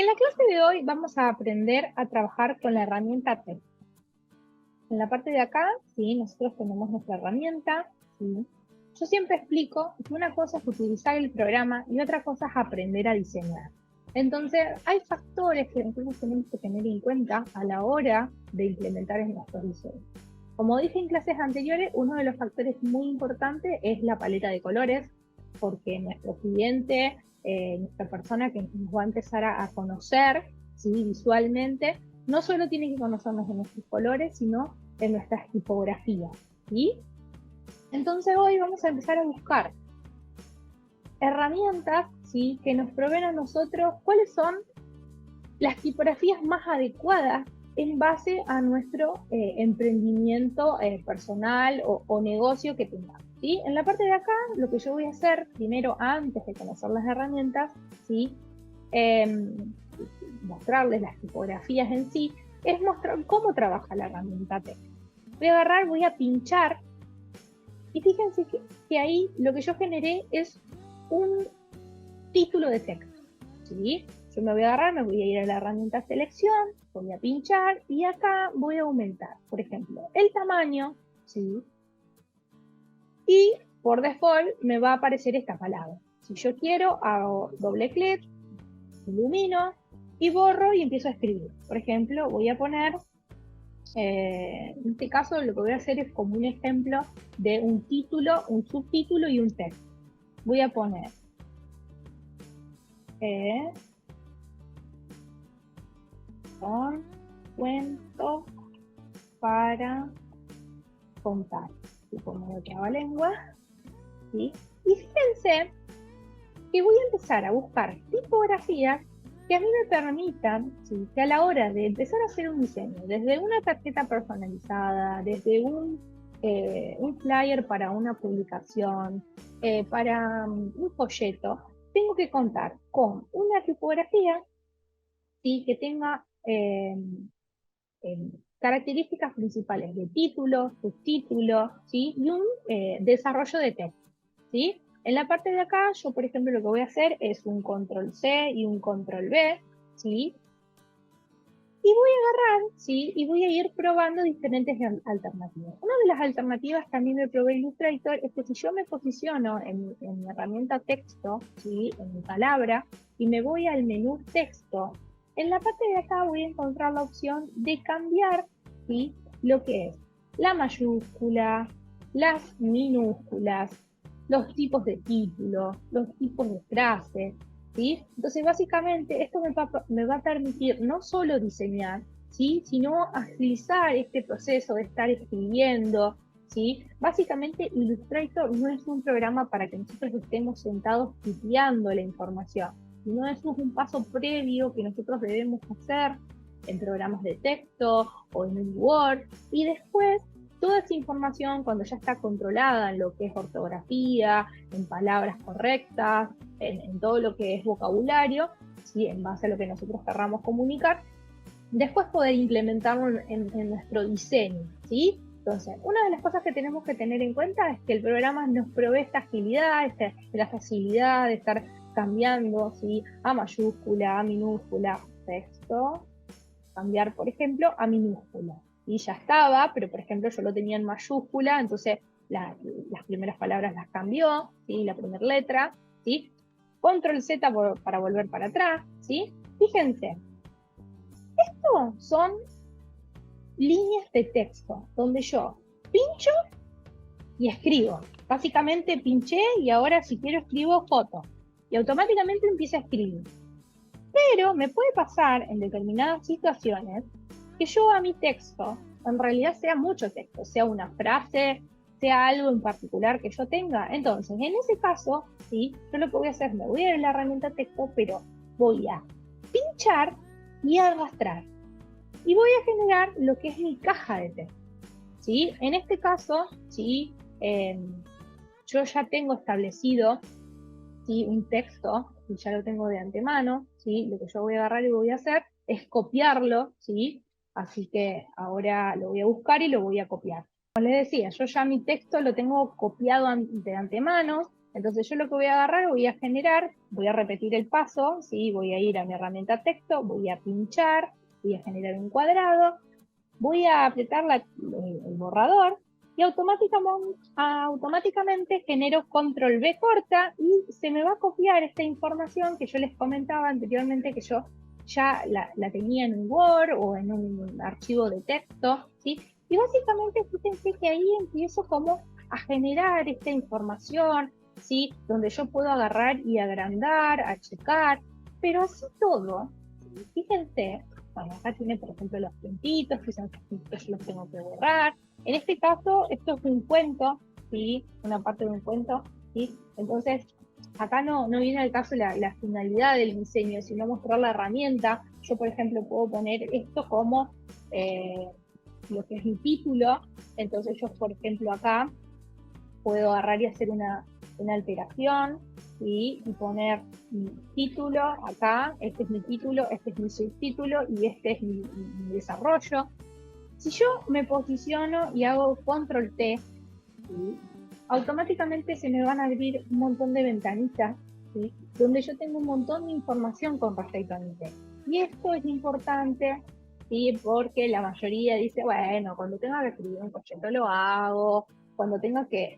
En la clase de hoy vamos a aprender a trabajar con la herramienta TED. En la parte de acá, sí, nosotros tenemos nuestra herramienta. Sí. Yo siempre explico que una cosa es utilizar el programa y otra cosa es aprender a diseñar. Entonces, hay factores que nosotros tenemos que tener en cuenta a la hora de implementar en nuestros diseños. Como dije en clases anteriores, uno de los factores muy importantes es la paleta de colores, porque nuestro cliente, nuestra persona que nos va a empezar a conocer, ¿sí?, visualmente, no solo tiene que conocernos en nuestros colores, sino en nuestras tipografías, ¿sí? Entonces hoy vamos a empezar a buscar herramientas, ¿sí?, que nos proveen a nosotros cuáles son las tipografías más adecuadas en base a nuestro emprendimiento personal o negocio que tengamos, ¿sí? En la parte de acá, lo que yo voy a hacer, primero, antes de conocer las herramientas, ¿sí?, mostrarles las tipografías en sí, es mostrar cómo trabaja la herramienta TED. Voy a agarrar, voy a pinchar, y fíjense que ahí lo que yo generé es un título de texto, ¿sí? Yo me voy a agarrar, me voy a ir a la herramienta selección, voy a pinchar y acá voy a aumentar, por ejemplo, el tamaño, ¿sí? Y por default me va a aparecer esta palabra. Si yo quiero, hago doble clic, ilumino y borro y empiezo a escribir. Por ejemplo, voy a poner, en este caso lo que voy a hacer es como un ejemplo de un título, un subtítulo y un texto. Voy a poner un cuento para contar. Y pongo el trabalengua, ¿sí? Y fíjense que voy a empezar a buscar tipografías que a mí me permitan, ¿sí?, que a la hora de empezar a hacer un diseño, desde una tarjeta personalizada, desde un flyer para una publicación, para un folleto, tengo que contar con una tipografía, ¿sí?, que tenga características principales de título, subtítulo, ¿sí?, y un desarrollo de texto, ¿sí? En la parte de acá, yo por ejemplo lo que voy a hacer es un control C y un control V, ¿sí? Y voy a agarrar, ¿sí?, y voy a ir probando diferentes alternativas. Una de las alternativas que a mí me provee Illustrator es que si yo me posiciono en mi herramienta texto, ¿sí?, en mi palabra, y me voy al menú texto, en la parte de acá voy a encontrar la opción de cambiar, ¿sí?, lo que es la mayúscula, las minúsculas, los tipos de título, los tipos de frases, ¿sí? Entonces, básicamente, esto me va a permitir no solo diseñar, ¿sí?, sino agilizar este proceso de estar escribiendo, ¿sí? Básicamente, Illustrator no es un programa para que nosotros estemos sentados tipeando la información, sino eso es un paso previo que nosotros debemos hacer en programas de texto o en un Word, y después toda esa información, cuando ya está controlada en lo que es ortografía, en palabras correctas, en todo lo que es vocabulario, ¿sí?, en base a lo que nosotros querramos comunicar, después poder implementarlo en nuestro diseño, ¿sí? Entonces, una de las cosas que tenemos que tener en cuenta es que el programa nos provee esta agilidad, la facilidad de estar cambiando, ¿sí?, a mayúscula, a minúscula, texto, cambiar, por ejemplo, a minúscula. Y ya estaba, pero por ejemplo yo lo tenía en mayúscula, entonces las primeras palabras las cambió, ¿sí?, la primera letra, ¿sí? Control Z para volver para atrás, ¿sí? Fíjense, esto son líneas de texto, donde yo pincho y escribo. Básicamente pinché y ahora si quiero escribo foto. Y automáticamente empiezo a escribir. Pero me puede pasar en determinadas situaciones que yo a mi texto, en realidad sea mucho texto, sea una frase, sea algo en particular que yo tenga. Entonces, en ese caso, ¿sí?, yo lo que voy a hacer, me voy a ir a la herramienta texto, pero voy a pinchar y arrastrar. Y voy a generar lo que es mi caja de texto, ¿sí? En este caso, ¿sí?, yo ya tengo establecido, ¿sí?, un texto, y ya lo tengo de antemano, ¿sí? Lo que yo voy a agarrar y voy a hacer es copiarlo, ¿sí? Así que ahora lo voy a buscar y lo voy a copiar. Como les decía, yo ya mi texto lo tengo copiado de antemano, Entonces yo lo que voy a agarrar, voy a generar, voy a repetir el paso, ¿sí? Voy a ir a mi herramienta texto, voy a pinchar, voy a generar un cuadrado, voy a apretar el borrador y automáticamente genero control V corta y se me va a copiar esta información que yo les comentaba anteriormente, que yo ya la tenía en un Word o en un archivo de texto, ¿sí? Y básicamente fíjense que ahí empiezo como a generar esta información, ¿sí? Donde yo puedo agarrar y agrandar, achicar, pero así todo, fíjense, bueno, acá tiene, por ejemplo, los puntitos, que son los puntitos, yo los tengo que borrar. En este caso, esto es un cuento, ¿sí? Una parte de un cuento, ¿sí? Entonces, acá no viene al caso la finalidad del diseño, sino mostrar la herramienta. Yo, por ejemplo, puedo poner esto como lo que es mi título. Entonces, yo, por ejemplo, acá puedo agarrar y hacer una alteración, ¿sí? Y poner mi título acá, este es mi título, este es mi subtítulo y este es mi desarrollo. Si yo me posiciono y hago control T, ¿sí? Automáticamente se me van a abrir un montón de ventanitas, ¿sí? Donde yo tengo un montón de información con respecto a mi texto. Y esto es importante, ¿sí? Porque la mayoría dice, bueno, cuando tenga que escribir un folleto lo hago, cuando tenga que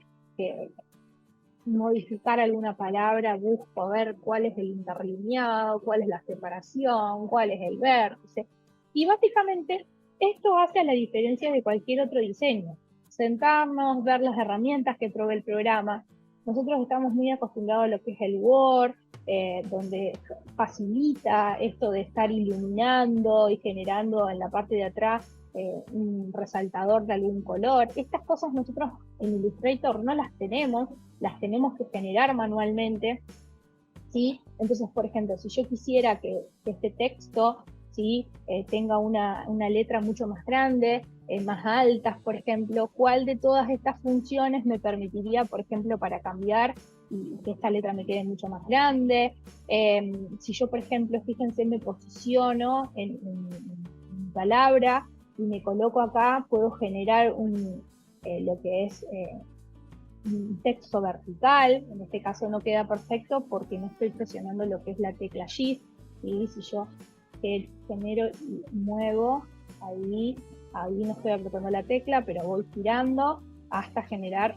modificar alguna palabra, busco ver cuál es el interlineado, cuál es la separación, cuál es el vértice. Y básicamente esto hace la diferencia de cualquier otro diseño. Sentarnos, ver las herramientas que provee el programa. Nosotros estamos muy acostumbrados a lo que es el Word, donde facilita esto de estar iluminando y generando en la parte de atrás un resaltador de algún color. Estas cosas nosotros en Illustrator no las tenemos que generar manualmente, ¿sí? Entonces, por ejemplo, si yo quisiera que este texto, ¿sí? Tenga una letra mucho más grande, más altas, por ejemplo, ¿cuál de todas estas funciones me permitiría, por ejemplo, para cambiar y que esta letra me quede mucho más grande? Si yo, por ejemplo, fíjense, me posiciono en palabra y me coloco acá, puedo generar lo que es un texto vertical. En este caso no queda perfecto porque no estoy presionando lo que es la tecla Shift, y si yo genero y muevo, ahí no estoy apretando la tecla, pero voy girando hasta generar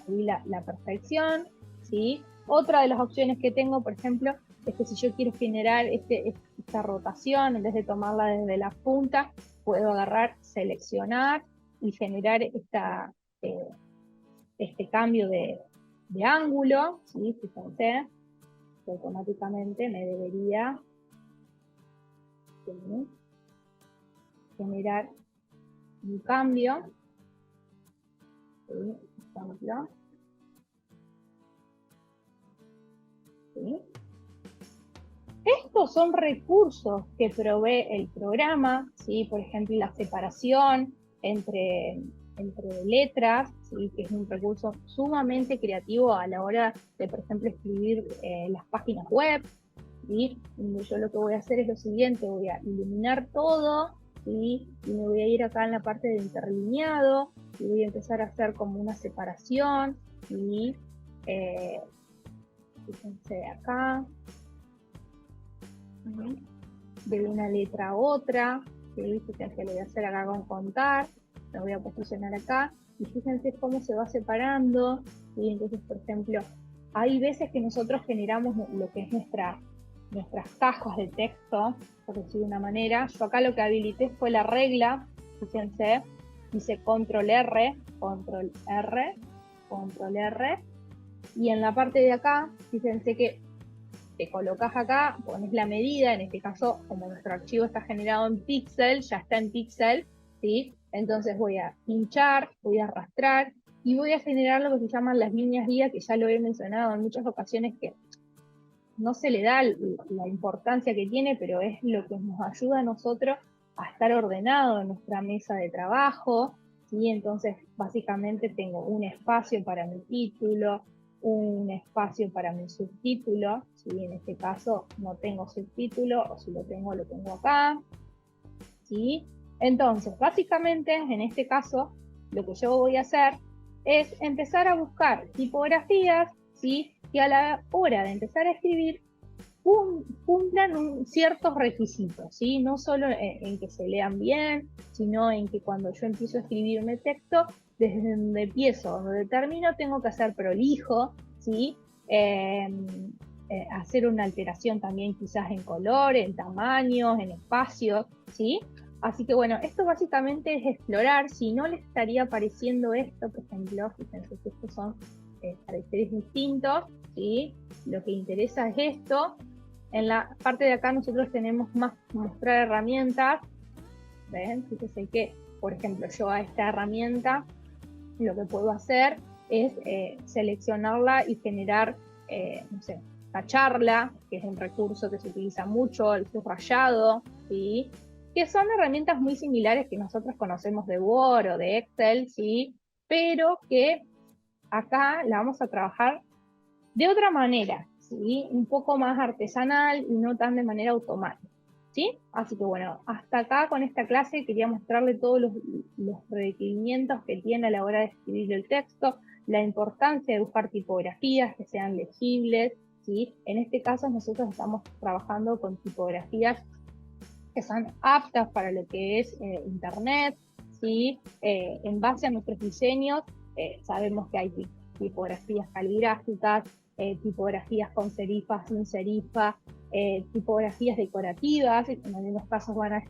ahí la perfección, ¿sí? Otra de las opciones que tengo, por ejemplo, es que si yo quiero generar esta rotación, en vez de tomarla desde la punta, puedo agarrar, seleccionar y generar este cambio de ángulo, ¿sí? Fíjense, que automáticamente me debería, ¿sí?, generar un cambio, ¿sí? Ejemplo, ¿sí? Estos son recursos que provee el programa, ¿sí? Por ejemplo, la separación entre letras, ¿sí? Que es un recurso sumamente creativo a la hora de, por ejemplo, escribir las páginas web, ¿sí? Yo lo que voy a hacer es lo siguiente, voy a iluminar todo, ¿sí? Y me voy a ir acá en la parte de interlineado y voy a empezar a hacer como una separación, y fíjense acá, de una letra a otra, ¿sí? Fíjense, lo voy a hacer acá con contar, lo voy a posicionar acá, y fíjense cómo se va separando, ¿sí? Entonces, por ejemplo, hay veces que nosotros generamos lo que es nuestras cajas de texto, por decir de una manera. Yo acá lo que habilité fue la regla, fíjense, dice control R, control R, control R, y en la parte de acá, fíjense que te colocas acá, pones la medida, en este caso, como nuestro archivo está generado en píxel, ya está en píxel, ¿sí? Entonces voy a pinchar, voy a arrastrar, y voy a generar lo que se llaman las líneas guía, que ya lo he mencionado en muchas ocasiones, que no se le da la importancia que tiene, pero es lo que nos ayuda a nosotros a estar ordenado en nuestra mesa de trabajo, ¿sí? Entonces, básicamente tengo un espacio para mi título, un espacio para mi subtítulo, si en este caso no tengo subtítulo, o si lo tengo acá, ¿sí? Entonces, básicamente, en este caso, lo que yo voy a hacer es empezar a buscar tipografías, ¿sí? Que a la hora de empezar a escribir cumplan ciertos requisitos, ¿sí? No solo en que se lean bien, sino en que cuando yo empiezo a escribir un texto, desde donde empiezo, donde termino, tengo que hacer prolijo, ¿sí? Eh, hacer una alteración también quizás en color, en tamaños, en espacios, ¿sí? Así que bueno, esto básicamente es explorar. Si no les estaría apareciendo esto, por ejemplo, fíjense que estos son caracteres distintos, ¿sí? Lo que interesa es esto. En la parte de acá nosotros tenemos más mostrar herramientas. ¿Ven? Fíjense que, por ejemplo, yo a esta herramienta lo que puedo hacer es seleccionarla y generar, no sé, tacharla, que es un recurso que se utiliza mucho, el subrayado, ¿sí? Que son herramientas muy similares que nosotros conocemos de Word o de Excel, ¿sí? Pero que acá la vamos a trabajar de otra manera, ¿sí? Un poco más artesanal y no tan de manera automática, ¿sí? Así que bueno, hasta acá con esta clase quería mostrarle todos los requerimientos que tiene a la hora de escribir el texto, la importancia de buscar tipografías que sean legibles, ¿sí? En este caso nosotros estamos trabajando con tipografías que son aptas para lo que es Internet, ¿sí? En base a nuestros diseños, sabemos que hay tipografías caligráficas, tipografías con serifa, sin serifa, tipografías decorativas, en algunos casos van a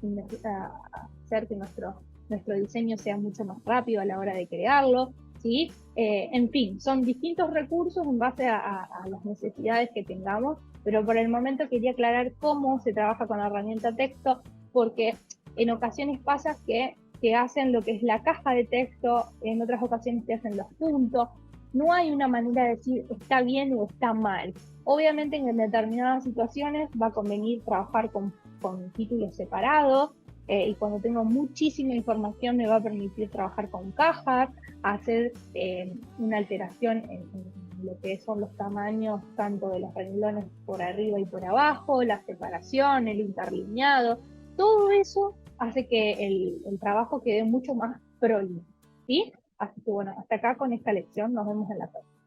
hacer que nuestro diseño sea mucho más rápido a la hora de crearlo, ¿sí? En fin, son distintos recursos en base a las necesidades que tengamos, pero por el momento quería aclarar cómo se trabaja con la herramienta texto, porque en ocasiones pasa que hacen lo que es la caja de texto, en otras ocasiones te hacen los puntos. No hay una manera de decir está bien o está mal. Obviamente en determinadas situaciones va a convenir trabajar con títulos separados, y cuando tengo muchísima información me va a permitir trabajar con cajas, hacer una alteración en lo que son los tamaños tanto de los renglones por arriba y por abajo, la separación, el interlineado, todo eso hace que el trabajo quede mucho más prolijo, ¿sí? Así que bueno, hasta acá con esta lección, nos vemos en la próxima.